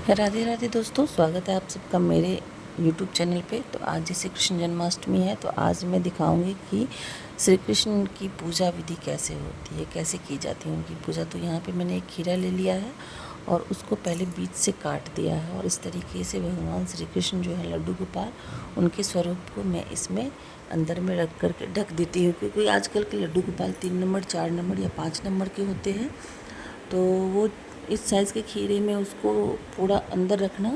राधे राधे दोस्तों, स्वागत है आप सबका मेरे यूट्यूब चैनल पे। तो आज जैसे कृष्ण जन्माष्टमी है, तो आज मैं दिखाऊंगी कि श्री कृष्ण की पूजा विधि कैसे होती है, कैसे की जाती है उनकी पूजा। तो यहाँ पे मैंने एक खीरा ले लिया है और उसको पहले बीच से काट दिया है, और इस तरीके से भगवान श्री कृष्ण जो है लड्डू गोपाल, उनके स्वरूप को मैं इसमें अंदर में रख करके ढक देती हूँ। क्योंकि आजकल के लड्डू गोपाल 3 नंबर, 4 नंबर या 5 नंबर के होते हैं, तो वो इस साइज़ के खीरे में उसको पूरा अंदर रखना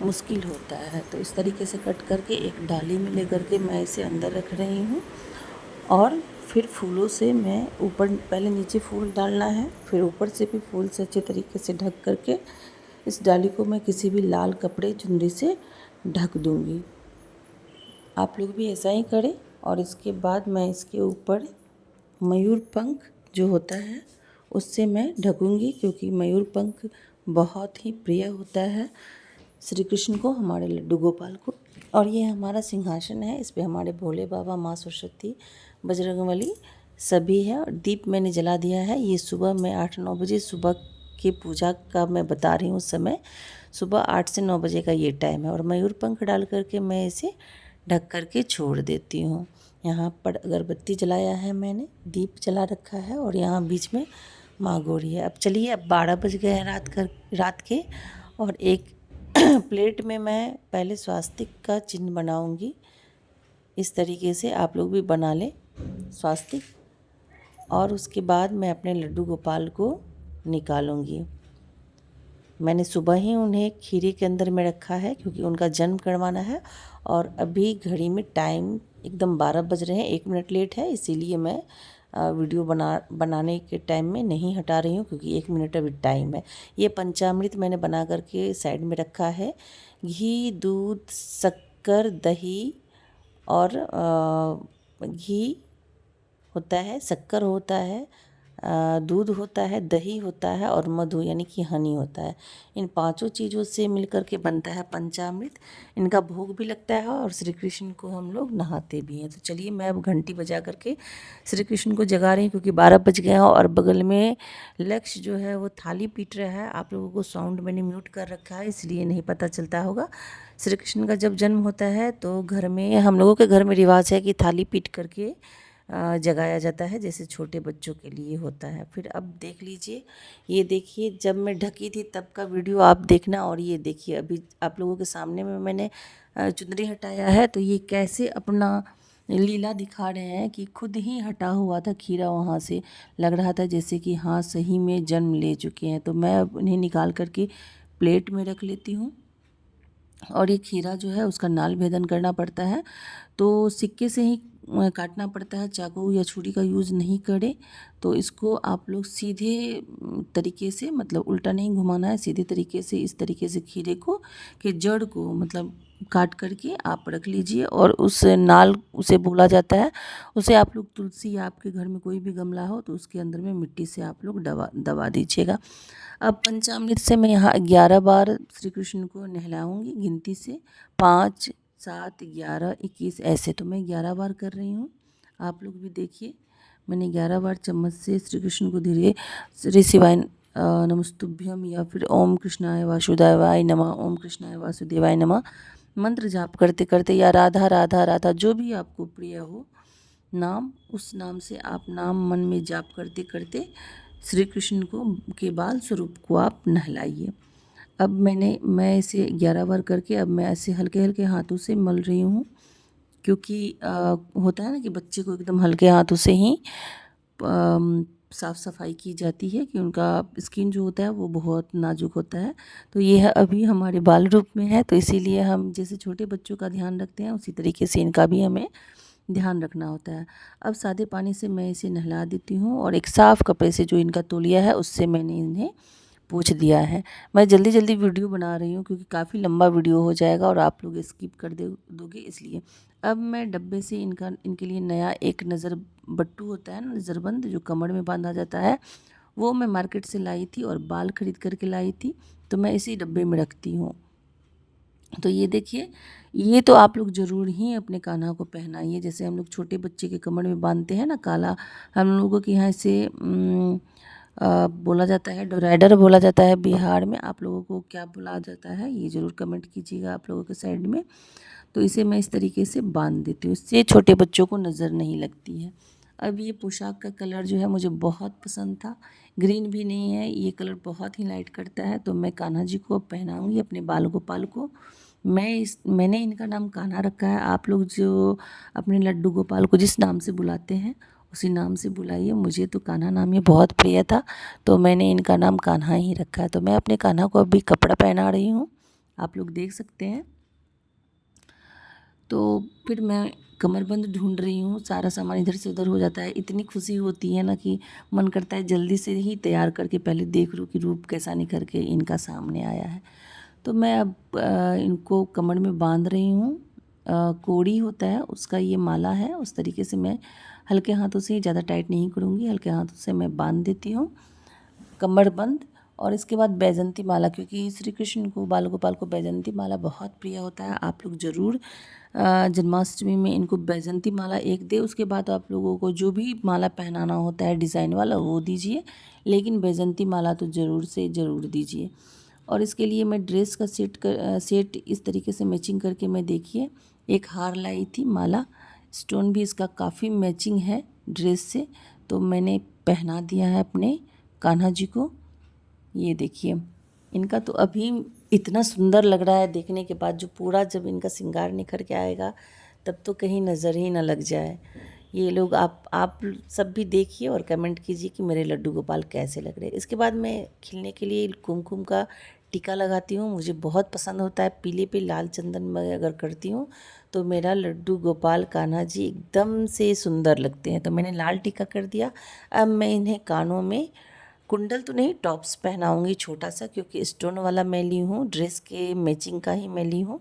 मुश्किल होता है। तो इस तरीके से कट करके एक डाली में ले करके मैं इसे अंदर रख रही हूँ, और फिर फूलों से मैं ऊपर, पहले नीचे फूल डालना है, फिर ऊपर से भी फूल से अच्छे तरीके से ढक करके इस डाली को मैं किसी भी लाल कपड़े, चुनरी से ढक दूँगी। आप लोग भी ऐसा ही करें। और इसके बाद मैं इसके ऊपर मयूर पंख जो होता है उससे मैं ढकूँगी, क्योंकि मयूर पंख बहुत ही प्रिय होता है श्री कृष्ण को, हमारे लड्डू गोपाल को। और ये हमारा सिंहासन है, इस पे हमारे भोले बाबा, माँ सरस्वती, बजरंगबली सभी है। और दीप मैंने जला दिया है। ये सुबह में 8-9 बजे सुबह की पूजा का मैं बता रही हूँ समय। सुबह 8 से 9 बजे का ये टाइम है, और मयूर पंख डाल करके मैं इसे ढक करके छोड़ देती हूँ। यहाँ पर अगरबत्ती जलाया है मैंने, दीप जला रखा है, और यहाँ बीच में माँ गौरी है। अब चलिए, अब 12 बज गए हैं रात के, और एक प्लेट में मैं पहले स्वास्तिक का चिन्ह बनाऊंगी। इस तरीके से आप लोग भी बना लें स्वास्तिक। और उसके बाद मैं अपने लड्डू गोपाल को निकालूंगी। मैंने सुबह ही उन्हें खीरे के अंदर में रखा है, क्योंकि उनका जन्म करवाना है। और अभी घड़ी में टाइम एकदम 12 बज रहे हैं, 1 मिनट लेट है, इसीलिए मैं वीडियो बनाने के टाइम में नहीं हटा रही हूँ, क्योंकि 1 मिनट अभी टाइम है। ये पंचामृत मैंने बना करके साइड में रखा है। घी, दूध, शक्कर, दही और घी होता है, शक्कर होता है, दूध होता है, दही होता है, और मधु यानी कि हनी होता है। इन पांचों चीज़ों से मिलकर के बनता है पंचामृत। इनका भोग भी लगता है, और श्री कृष्ण को हम लोग नहाते भी हैं। तो चलिए, मैं अब घंटी बजा करके श्री कृष्ण को जगा रही हूँ, क्योंकि 12 बज गए हैं। और बगल में लक्ष्य जो है वो थाली पीट रहा है। आप लोगों को साउंड मैंने म्यूट कर रखा है, इसलिए नहीं पता चलता होगा। श्री कृष्ण का जब जन्म होता है, तो घर में, हम लोगों के घर में रिवाज है कि थाली पीट करके जगाया जाता है, जैसे छोटे बच्चों के लिए होता है। फिर अब देख लीजिए, ये देखिए, जब मैं ढकी थी तब का वीडियो आप देखना। और ये देखिए, अभी आप लोगों के सामने में मैंने चुनरी हटाया है, तो ये कैसे अपना लीला दिखा रहे हैं कि खुद ही हटा हुआ था खीरा, वहाँ से लग रहा था जैसे कि हाँ, सही में जन्म ले चुके हैं। तो मैं अब उन्हें निकाल करके प्लेट में रख लेती हूँ। और ये खीरा जो है उसका नाल भेदन करना पड़ता है, तो सिक्के से ही काटना पड़ता है, चाकू या छुरी का यूज़ नहीं करें। तो इसको आप लोग सीधे तरीके से, मतलब उल्टा नहीं घुमाना है, सीधे तरीके से, इस तरीके से खीरे को के जड़ को मतलब काट करके आप रख लीजिए। और उस नाल, उसे बोला जाता है, उसे आप लोग तुलसी, या आपके घर में कोई भी गमला हो तो उसके अंदर में मिट्टी से आप लोग दबा दीजिएगा। अब पंचामृत से मैं यहाँ 11 बार श्री कृष्ण को नहलाऊंगी, गिनती से 5, 7, 11, 21, ऐसे। तो मैं 11 बार कर रही हूँ। आप लोग भी देखिए, मैंने 11 बार चम्मच से श्री कृष्ण को धीरे, श्री शिवाय नमस्तुभ्यम, या फिर ओम कृष्णाय वासुदेवाय नमः, ओम कृष्णाय वासुदेवाय नमः मंत्र जाप करते करते, या राधा राधा राधा, जो भी आपको प्रिय हो नाम, उस नाम से आप नाम मन में जाप करते करते श्री कृष्ण को के बाल स्वरूप को आप नहलाइए। अब मैं इसे 11 बार करके, अब मैं ऐसे हल्के हल्के हाथों से मल रही हूँ, क्योंकि होता है ना कि बच्चे को एकदम हल्के हाथों से ही साफ़ सफाई की जाती है, कि उनका स्किन जो होता है वो बहुत नाजुक होता है। तो ये है, अभी हमारे बाल रूप में है, तो इसीलिए हम जैसे छोटे बच्चों का ध्यान रखते हैं, उसी तरीके से इनका भी हमें ध्यान रखना होता है। अब सादे पानी से मैं इसे नहला देती हूँ, और एक साफ़ कपड़े से, जो इनका तौलिया है, उससे मैंने इन्हें पूछ दिया है। मैं जल्दी जल्दी वीडियो बना रही हूँ, क्योंकि काफ़ी लंबा वीडियो हो जाएगा और आप लोग स्किप कर दोगे, इसलिए। अब मैं डब्बे से इनके लिए नया एक नज़र बट्टू होता है ना, नज़रबंद, जो कमर में बांधा जाता है, वो मैं मार्केट से लाई थी, और बाल खरीद करके लाई थी, तो मैं इसी डब्बे में रखती हूँ। तो ये देखिए, ये तो आप लोग ज़रूर ही अपने कान्हा को पहनाइए, जैसे हम लोग छोटे बच्चे के कमर में बांधते हैं ना काला। हम लोगों के यहाँ से बोला जाता है, डोराइडर बोला जाता है बिहार में। आप लोगों को क्या बोला जाता है ये ज़रूर कमेंट कीजिएगा आप लोगों के साइड में। तो इसे मैं इस तरीके से बांध देती हूँ, इससे छोटे बच्चों को नज़र नहीं लगती है। अब ये पोशाक का कलर जो है मुझे बहुत पसंद था, ग्रीन भी नहीं है, ये कलर बहुत ही लाइट करता है। तो मैं कान्हा जी को पहनाऊँगी, अपने बाल गोपाल को। मैंने इनका नाम कान्हा रखा है। आप लोग जो अपने लड्डू गोपाल को जिस नाम से बुलाते हैं उसी नाम से बुलाइए। मुझे तो कान्हा नाम ये बहुत प्रिय था, तो मैंने इनका नाम कान्हा ही रखा है। तो मैं अपने कान्हा को अभी कपड़ा पहना रही हूँ, आप लोग देख सकते हैं। तो फिर मैं कमरबंद ढूंढ रही हूँ, सारा सामान इधर से उधर हो जाता है। इतनी खुशी होती है ना कि मन करता है जल्दी से ही तैयार करके पहले देख लूँ कि रूप कैसा निखर के इनका सामने आया है। तो मैं अब इनको कमर में बांध रही हूँ। कोड़ी होता है उसका ये माला है, उस तरीके से मैं हल्के हाथों से, ज़्यादा टाइट नहीं करूँगी, हल्के हाथों से मैं बांध देती हूँ कमरबंद। और इसके बाद बैजंती माला, क्योंकि श्री कृष्ण को, बाल गोपाल को बैजंती माला बहुत प्रिय होता है। आप लोग ज़रूर जन्माष्टमी में इनको बैजंती माला एक दे, उसके बाद आप लोगों को जो भी माला पहनाना होता है डिज़ाइन वाला वो दीजिए, लेकिन बैजंती माला तो ज़रूर से ज़रूर दीजिए। और इसके लिए मैं ड्रेस का सेट इस तरीके से मैचिंग करके मैं देखिए एक हार लाई थी, माला स्टोन भी इसका काफ़ी मैचिंग है ड्रेस से, तो मैंने पहना दिया है अपने कान्हा जी को। ये देखिए इनका तो अभी इतना सुंदर लग रहा है देखने के बाद, जो पूरा जब इनका श्रृंगार निखर के आएगा तब तो कहीं नज़र ही ना लग जाए। ये लोग आप सब भी देखिए और कमेंट कीजिए कि मेरे लड्डू गोपाल कैसे लग रहे हैं। इसके बाद मैं खिलने के लिए कुमकुम का टीका लगाती हूँ, मुझे बहुत पसंद होता है। पीले पे लाल चंदन मैं अगर करती हूँ तो मेरा लड्डू गोपाल कान्हा जी एकदम से सुंदर लगते हैं। तो मैंने लाल टीका कर दिया। अब मैं इन्हें कानों में कुंडल तो नहीं, टॉप्स पहनाऊंगी छोटा सा, क्योंकि स्टोन वाला मैं ली हूँ, ड्रेस के मैचिंग का ही मैं ली हूँ।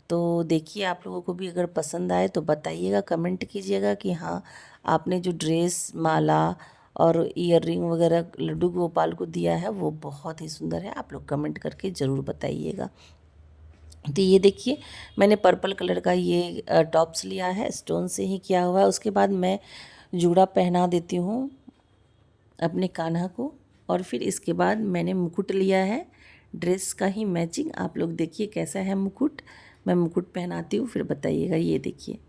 तो देखिए आप लोगों को भी अगर पसंद आए तो बताइएगा, कमेंट कीजिएगा कि हाँ आपने जो ड्रेस, माला और ईयर रिंग वगैरह लड्डू गोपाल को दिया है वो बहुत ही सुंदर है। आप लोग कमेंट करके ज़रूर बताइएगा। तो ये देखिए मैंने पर्पल कलर का ये टॉप्स लिया है, स्टोन से ही किया हुआ है। उसके बाद मैं जूड़ा पहना देती हूँ अपने कान्हा को। और फिर इसके बाद मैंने मुकुट लिया है, ड्रेस का ही मैचिंग। आप लोग देखिए कैसा है मुकुट, मैं मुकुट पहनाती हूँ फिर बताइएगा। ये देखिए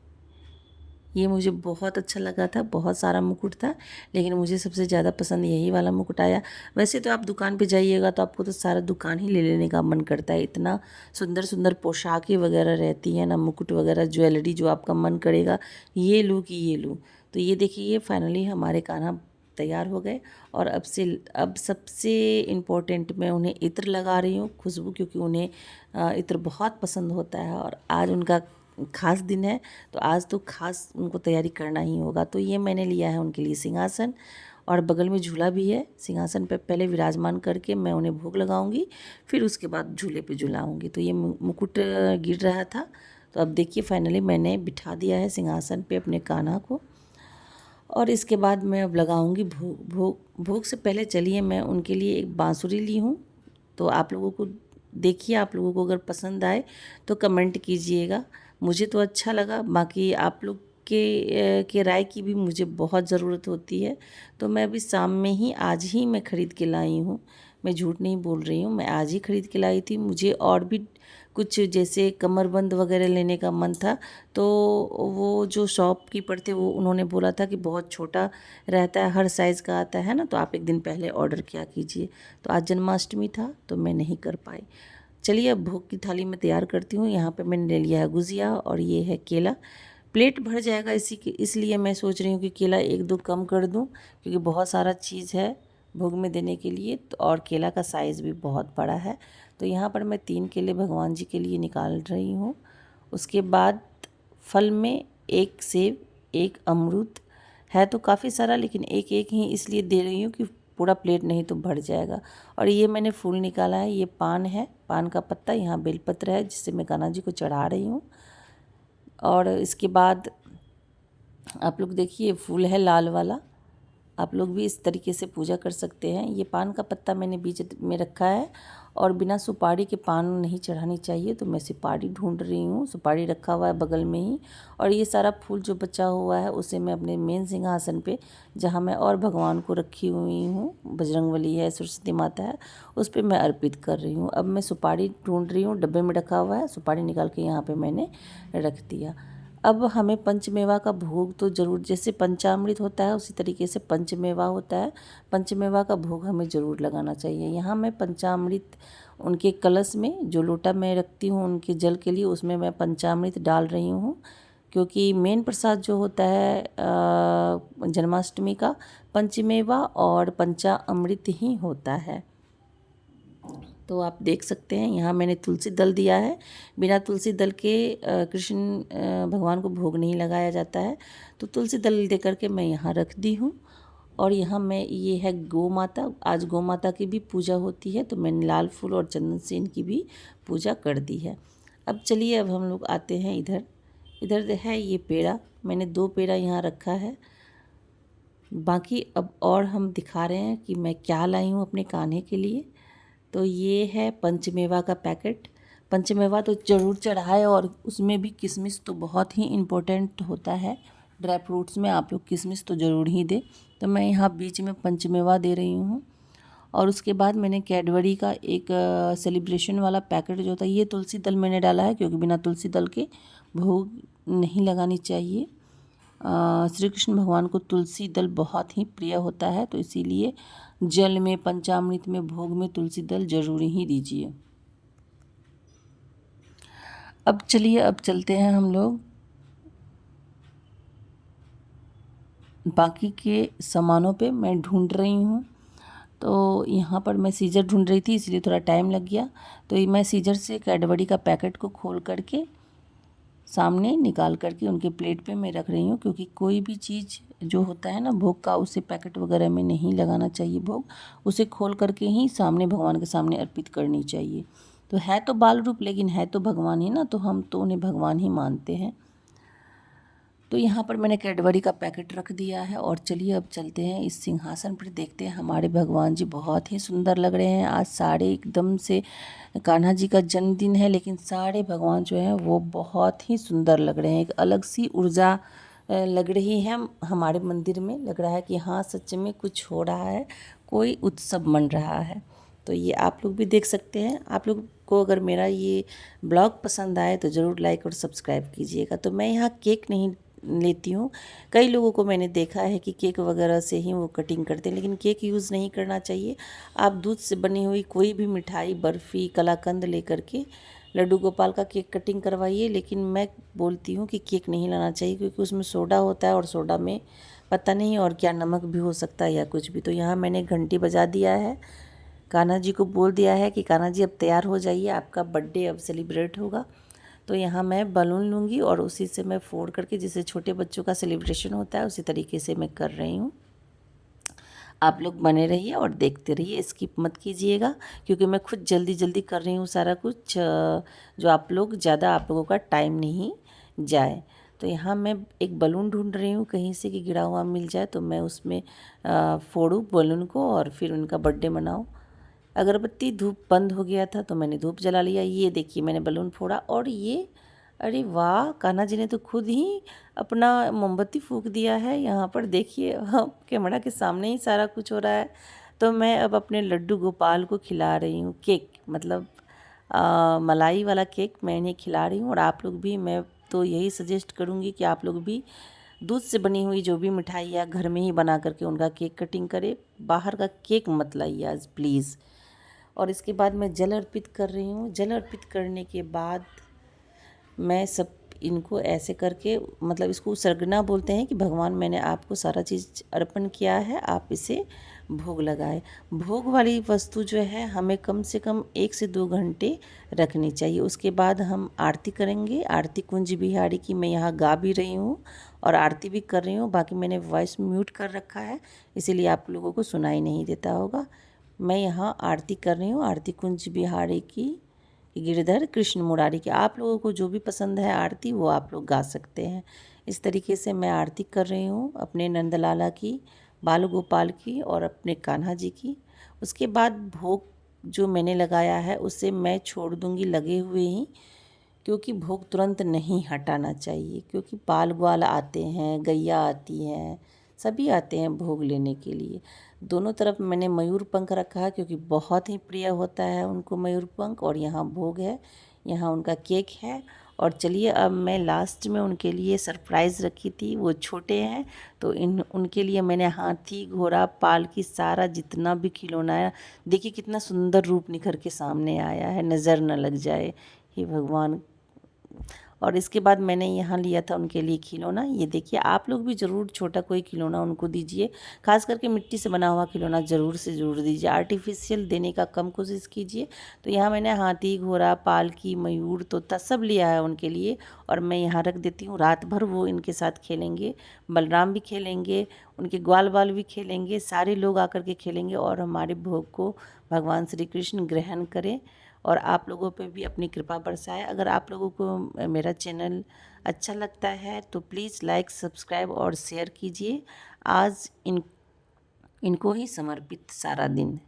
ये मुझे बहुत अच्छा लगा था, बहुत सारा मुकुट था लेकिन मुझे सबसे ज़्यादा पसंद यही वाला मुकुट आया। वैसे तो आप दुकान पे जाइएगा तो आपको तो सारा दुकान ही ले लेने का मन करता है, इतना सुंदर सुंदर पोशाकें वगैरह रहती हैं ना, मुकुट वगैरह ज्वेलरी जो आपका मन करेगा ये लूँ कि ये लूँ। तो ये देखिए ये फाइनली हमारे कान्हा तैयार हो गए। और अब सबसे इम्पोर्टेंट मैं उन्हें इत्र लगा रही हूँ, खुशबू, क्योंकि उन्हें इत्र बहुत पसंद होता है और आज उनका खास दिन है, तो आज तो खास उनको तैयारी करना ही होगा। तो ये मैंने लिया है उनके लिए सिंहासन, और बगल में झूला भी है। सिंहासन पे पहले विराजमान करके मैं उन्हें भोग लगाऊंगी, फिर उसके बाद झूले पे झूलाऊंगी। तो ये मुकुट गिर रहा था, तो अब देखिए फाइनली मैंने बिठा दिया है सिंहासन पे अपने कान्हा को। और इसके बाद मैं अब लगाऊंगी भोग। भोग से पहले चलिए मैं उनके लिए एक बांसुरी ली हूँ, तो आप लोगों को देखिए, आप लोगों को अगर पसंद आए तो कमेंट कीजिएगा। मुझे तो अच्छा लगा, बाकी आप लोग के राय की भी मुझे बहुत ज़रूरत होती है। तो मैं अभी शाम में ही, आज ही मैं ख़रीद के लाई हूँ, मैं झूठ नहीं बोल रही हूँ, मैं आज ही ख़रीद के लाई थी। मुझे और भी कुछ जैसे कमरबंद वगैरह लेने का मन था, तो वो जो शॉपकीपर थे वो उन्होंने बोला था कि बहुत छोटा रहता है, हर साइज़ का आता है ना, तो आप एक दिन पहले ऑर्डर किया कीजिए। तो आज जन्माष्टमी था तो मैं नहीं कर पाई। चलिए अब भोग की थाली में तैयार करती हूँ। यहाँ पे मैंने ले लिया है गुजिया और ये है केला। प्लेट भर जाएगा इसलिए मैं सोच रही हूँ कि केला एक दो कम कर दूँ, क्योंकि बहुत सारा चीज़ है भोग में देने के लिए, तो और केला का साइज़ भी बहुत बड़ा है। तो यहाँ पर मैं 3 केले भगवान जी के लिए निकाल रही हूँ। उसके बाद फल में एक सेब, एक अमरूद है, तो काफ़ी सारा, लेकिन एक एक ही इसलिए दे रही हूँ कि पूरा प्लेट नहीं तो भर जाएगा। और ये मैंने फूल निकाला है, ये पान है, पान का पत्ता, यहाँ बेलपत्र है जिससे मैं कान्हा जी को चढ़ा रही हूँ। और इसके बाद आप लोग देखिए फूल है लाल वाला, आप लोग भी इस तरीके से पूजा कर सकते हैं। ये पान का पत्ता मैंने बीच में रखा है और बिना सुपारी के पान नहीं चढ़ानी चाहिए, तो मैं सुपारी ढूंढ रही हूँ। सुपारी रखा हुआ है बगल में ही, और ये सारा फूल जो बचा हुआ है उसे मैं अपने मेन सिंहासन पे, जहाँ मैं और भगवान को रखी हुई हूँ, बजरंगबली है, सरस्वती माता है, उस पर मैं अर्पित कर रही हूँ। अब मैं सुपारी ढूंढ रही हूँ, डब्बे में रखा हुआ है, सुपारी निकाल के यहाँ पर मैंने रख दिया। अब हमें पंचमेवा का भोग तो ज़रूर, जैसे पंचामृत होता है उसी तरीके से पंचमेवा होता है, पंचमेवा का भोग हमें ज़रूर लगाना चाहिए। यहाँ मैं पंचामृत उनके कलश में, जो लोटा मैं रखती हूँ उनके जल के लिए, उसमें मैं पंचामृत डाल रही हूँ, क्योंकि मेन प्रसाद जो होता है जन्माष्टमी का पंचमेवा और पंचामृत ही होता है। तो आप देख सकते हैं यहाँ मैंने तुलसी दल दिया है। बिना तुलसी दल के कृष्ण भगवान को भोग नहीं लगाया जाता है, तो तुलसी दल दे करके मैं यहाँ रख दी हूँ। और यहाँ मैं, ये है गौ माता, आज गौ माता की भी पूजा होती है, तो मैंने लाल फूल और चंदन से इनकी भी पूजा कर दी है। अब चलिए, अब हम लोग आते हैं इधर। इधर है ये पेड़ा, मैंने 2 पेड़ा यहाँ रखा है। बाकी अब और हम दिखा रहे हैं कि मैं क्या लाई हूँ अपने कान्हे के लिए। तो ये है पंचमेवा का पैकेट। पंचमेवा तो ज़रूर चढ़ाए, और उसमें भी किशमिश तो बहुत ही इम्पोर्टेंट होता है। ड्राई फ्रूट्स में आप लोग किशमिश तो ज़रूर ही दें। तो मैं यहाँ बीच में पंचमेवा दे रही हूँ। और उसके बाद मैंने कैडबरी का एक सेलिब्रेशन वाला पैकेट जो था, ये तुलसी दल मैंने डाला है, क्योंकि बिना तुलसी दल के भोग नहीं लगानी चाहिए। श्री कृष्ण भगवान को तुलसी दल बहुत ही प्रिय होता है, तो इसीलिए जल में, पंचामृत में, भोग में तुलसी दल जरूरी ही दीजिए। अब चलिए, अब चलते हैं हम लोग बाकी के सामानों पे। मैं ढूंढ रही हूँ, तो यहाँ पर मैं सीजर ढूंढ रही थी, इसलिए थोड़ा टाइम लग गया। तो ये मैं सीजर से कैडबरी का पैकेट को खोल करके सामने निकाल करके उनके प्लेट पे मैं रख रही हूँ, क्योंकि कोई भी चीज़ जो होता है ना भोग का, उसे पैकेट वगैरह में नहीं लगाना चाहिए भोग, उसे खोल करके ही सामने भगवान के सामने अर्पित करनी चाहिए। तो है तो बाल रूप, लेकिन है तो भगवान ही ना, तो हम तो उन्हें भगवान ही मानते हैं। तो यहाँ पर मैंने कैडबरी का पैकेट रख दिया है, और चलिए अब चलते हैं इस सिंहासन पर, देखते हैं हमारे भगवान जी बहुत ही सुंदर लग रहे हैं। आज सारे एकदम से, कान्हा जी का जन्मदिन है, लेकिन सारे भगवान जो हैं वो बहुत ही सुंदर लग रहे हैं। एक अलग सी ऊर्जा लग रही है हमारे मंदिर में। लग रहा है कि हाँ, सच में कुछ हो रहा है, कोई उत्सव मन रहा है। तो ये आप लोग भी देख सकते हैं। आप लोग को अगर मेरा ये ब्लॉग पसंद आए तो ज़रूर लाइक और सब्सक्राइब कीजिएगा। तो मैं यहाँ केक नहीं लेती हूँ। कई लोगों को मैंने देखा है कि केक वगैरह से ही वो कटिंग करते हैं, लेकिन केक यूज़ नहीं करना चाहिए। आप दूध से बनी हुई कोई भी मिठाई, बर्फ़ी, कलाकंद लेकर के लड्डू गोपाल का केक कटिंग करवाइए। लेकिन मैं बोलती हूँ कि केक नहीं लाना चाहिए, क्योंकि उसमें सोडा होता है, और सोडा में पता नहीं और क्या नमक भी हो सकता है या कुछ भी। तो यहाँ मैंने घंटी बजा दिया है, कान्हा जी को बोल दिया है कि कान्हा जी अब तैयार हो जाइए, आपका बर्थडे अब सेलिब्रेट होगा। तो यहाँ मैं बलून लूँगी और उसी से मैं फोड़ करके, जैसे छोटे बच्चों का सेलिब्रेशन होता है उसी तरीके से मैं कर रही हूँ। आप लोग बने रहिए और देखते रहिए, स्किप मत कीजिएगा, क्योंकि मैं खुद जल्दी जल्दी कर रही हूँ सारा कुछ, जो आप लोगों का टाइम नहीं जाए। तो यहाँ मैं एक बलून ढूंढ रही हूँ कहीं से कि गिरा हुआ मिल जाए, तो मैं उसमें फोड़ूँ बलून को और फिर उनका बर्थडे मनाऊँ। अगरबत्ती धूप बंद हो गया था, तो मैंने धूप जला लिया। ये देखिए, मैंने बलून फोड़ा, और ये, अरे वाह, कान्हा जी ने तो खुद ही अपना मोमबत्ती फूंक दिया है। यहाँ पर देखिए, कैमरा के सामने ही सारा कुछ हो रहा है। तो मैं अब अपने लड्डू गोपाल को खिला रही हूँ केक, मतलब मलाई वाला केक मैं इन्हें खिला रही हूँ। और आप लोग भी, मैं तो यही सजेस्ट करूँगी कि आप लोग भी दूध से बनी हुई जो भी मिठाई या घर में ही बना करके उनका केक कटिंग करें। बाहर का केक मत लाइए आज प्लीज़। और इसके बाद मैं जल अर्पित कर रही हूँ। जल अर्पित करने के बाद मैं सब इनको ऐसे करके, मतलब इसको उसर्गना बोलते हैं, कि भगवान मैंने आपको सारा चीज़ अर्पण किया है, आप इसे भोग लगाए। भोग वाली वस्तु जो है हमें कम से कम 1 से 2 घंटे रखनी चाहिए। उसके बाद हम आरती करेंगे। आरती कुंज बिहारी की मैं यहाँ गा भी रही हूँ और आरती भी कर रही हूँ। बाकी मैंने वॉइस म्यूट कर रखा है, इसीलिए आप लोगों को सुनाई नहीं देता होगा। मैं यहाँ आरती कर रही हूँ, आरती कुंज बिहारी की, गिरधर कृष्ण मुरारी की। आप लोगों को जो भी पसंद है आरती, वो आप लोग गा सकते हैं। इस तरीके से मैं आरती कर रही हूँ अपने नंदलाला की, बाल गोपाल की और अपने कान्हा जी की। उसके बाद भोग जो मैंने लगाया है उसे मैं छोड़ दूँगी लगे हुए ही, क्योंकि भोग तुरंत नहीं हटाना चाहिए, क्योंकि बाल ग्वाल आते हैं, गैया आती हैं, सभी आते हैं भोग लेने के लिए। दोनों तरफ मैंने मयूर पंख रखा है, क्योंकि बहुत ही प्रिय होता है उनको मयूर पंख। और यहाँ भोग है, यहाँ उनका केक है। और चलिए अब मैं लास्ट में उनके लिए सरप्राइज़ रखी थी, वो छोटे हैं तो उनके लिए मैंने हाथी घोड़ा पालकी सारा जितना भी खिलौना है, देखिए कितना सुंदर रूप निखर के सामने आया है, नज़र न लग जाए, हे भगवान। और इसके बाद मैंने यहाँ लिया था उनके लिए खिलौना। ये देखिए, आप लोग भी ज़रूर छोटा कोई खिलौना उनको दीजिए, खास करके मिट्टी से बना हुआ खिलौना ज़रूर से ज़रूर दीजिए, आर्टिफिशियल देने का कम कोशिश कीजिए। तो यहाँ मैंने हाथी घोड़ा पालकी मयूर तोता सब लिया है उनके लिए, और मैं यहाँ रख देती हूँ। रात भर वो इनके साथ खेलेंगे, बलराम भी खेलेंगे, उनके ग्वाल बाल भी खेलेंगे, सारे लोग आकर के खेलेंगे और हमारे भोग को भगवान श्री कृष्ण ग्रहण करें और आप लोगों पे भी अपनी कृपा बरसाए। अगर आप लोगों को मेरा चैनल अच्छा लगता है तो प्लीज़ लाइक सब्सक्राइब और शेयर कीजिए। आज इनको ही समर्पित सारा दिन।